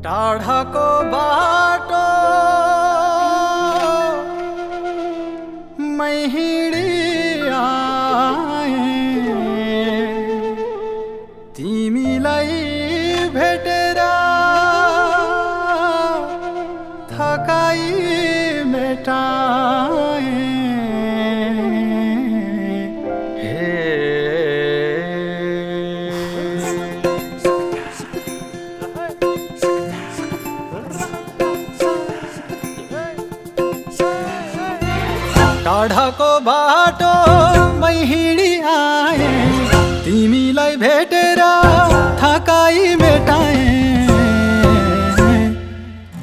टाढाको बाटो मै हिँडी आएँ, तिमीलाई भेटेर थकाइ मेटाएँ। टाढाको बाटो मै हिँडी आएँ, तिमीलाई भेटेर थकाइ मेटाएँ।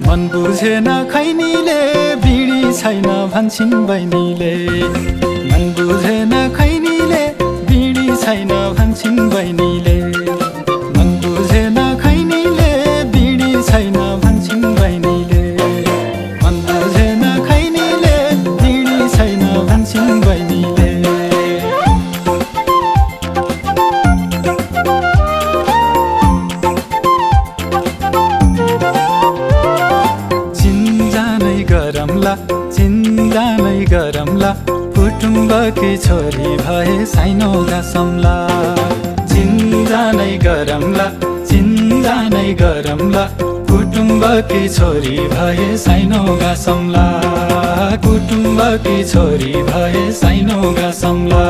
मन बुझेन खैनीले बिडी छैन भन्छन् बहिनीले, मन बुझेन खैनीले बिडी छैन भन्छन् बहिनीले, मन बुझेन खैनीले बिडी छैन भन्छन् बहिनीले, मन बुझेन खैनीले बिडी छैन भन्छन् बहिनीले। चिन्जानै गरमला कुटुम्बकी छोरी भए साइनो गासम्ला। चिन्जानै गरमला कुटुम्बकी छोरी भए साइनो गासम्ला, कुटुम्बकी छोरी भए साइनो गासम्ला।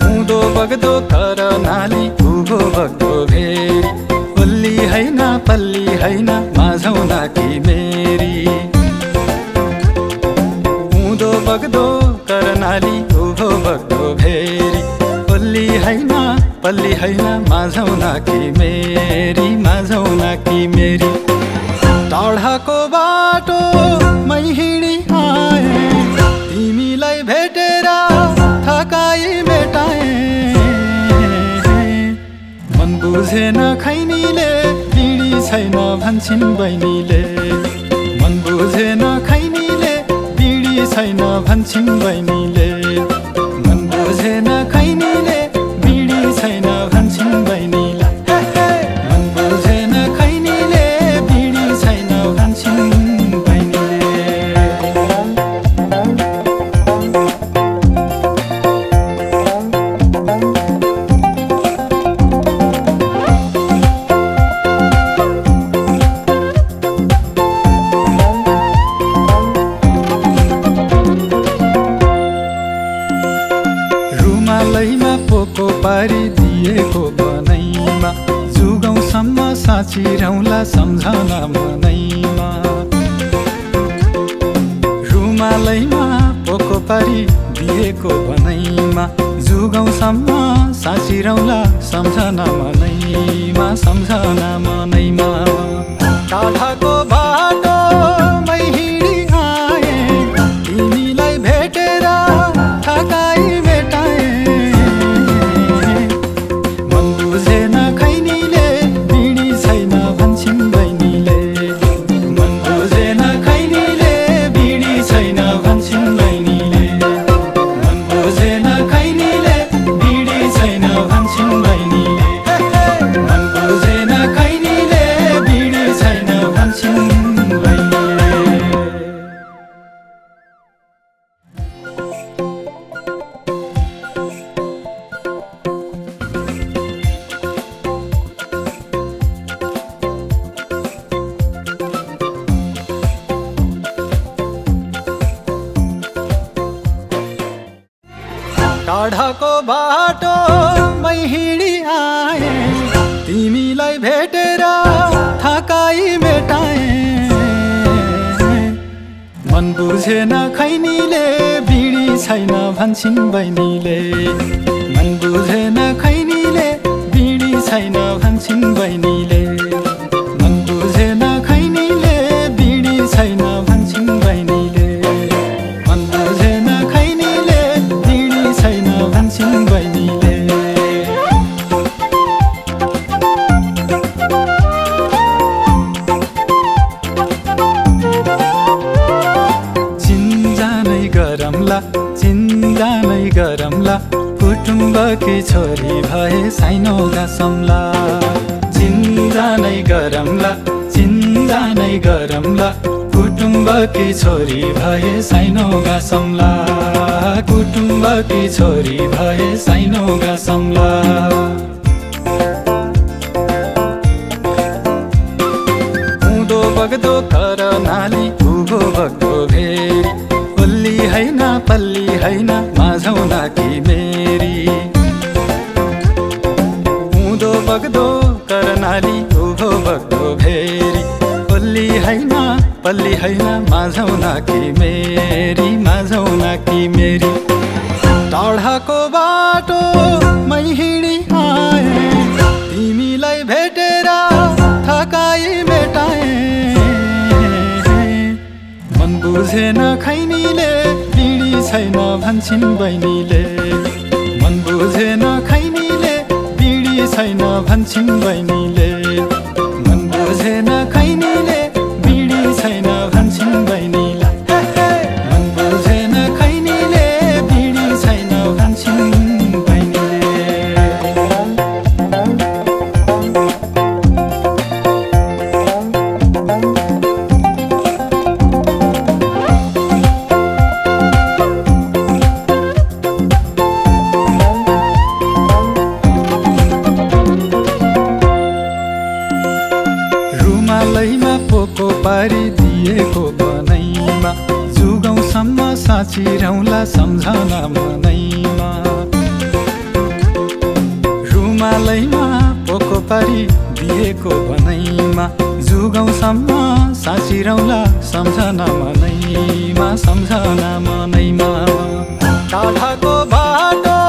उँधो बग्दो तर नाली उँभो बग्दो भेरी, पल्ली हैन माझौ नाकी मेरी। उँधो बग्दो करनाली उभो बग्दो भेरी, पल्ली हैन माझौ नाकी मेरी, माझौ नाकी मेरी। टाढाको बाटो मै हिँडी आएँ, तिमीलाई भेटेर थकाइ मेटाएँ। मन बुझेन खैनीले बिडी छैन भन्छन् बहिनीले, मन बुझेन खैनीले बिडी छैन भन्छन् बहिनीले, मन बुझेन खैनीले बिडी छैन भन्छन् बहिनीले, मन बुझेन खैनीले बिडी छैन भन्छन् बहिनीले। पोको पारी दिएको बनैमा, जुगौँसम्म साँचिरौँला सम्झना मनैमा। रुमालैमा पोको पारी दिएको बनैमा, जुगौँसम्म साँचिरौँला सम्झना मनैमा, सम्झना मनैमा। टाढाको बाटो मै हिँडी आएँ, तिमीलाई भेटेर थकाइ मेटाएँ। बुझेन खैनीले बिडी छैन भन्छन् बहिनीले, मन बुझेन खैनीले बिडी छैन भन्छन् बहिनीले, मन बुझेन खैनीले बिडी छैन भन्छन् बहिनीले, मन बुझेन खैनीले बिडी छैन भन्छन् बहिनीले। टाढाको बाटो मै हिँडी आएँ, तिमीलाई भेटेर थकाइ मेटाएँ। मन बुझेन खैनीले बिडी छैन भन्छन् बहिनीले, मन बुझेन खैनीले बिडी छैन भन्छन् बहिनीले, मन बुझेन खैनीले बिडी छैन भन्छन् बहिनीले, मन बुझेन खैनीले बिडी छैन भन्छन् बहिनीले। कुटुम्बकी छोरी भए साइनो गासम्ला चिन्ता नै गरम्ला चिन्ता नै गरम्ला कुटुम्बकी छोरी भए साइनो गासम्ला कुटुम्बकी छोरी भए साइनो गासम्ला उँधो बग्दो करनाली उँभो बग्दो भेरी पल्ली हैन पल्ली हैन माझौना कि मेरी उँधो बग्दो करनाली उँभो बग्दो भेरी पल्ली हैन माझौना कि मेरी टाढाको बाटो मै हिँडी आए तिमीलाई भेटेर थकाइ मेटाए मन बुझेन खैनीले बिडी छैन भन्छिन् बहिनीले मन बुझेन खैनीले बिडी छैन भन्छिन् बहिनीले मन बुझेन खैनीले बिडी छैन भन्छिन् बहिनीले मन बुझेन खैनीले बिडी छैन भन्छिन् रुमालैमा पोको पारी दिएको बनैमा जुगौँसम्म साँचिरौँला सम्झना मनैमा रुमालैमा पोको पारी दिएको बनैमा जुगौँसम्म साँचिरौँला सम्झना मनैमा टाढाको बाटो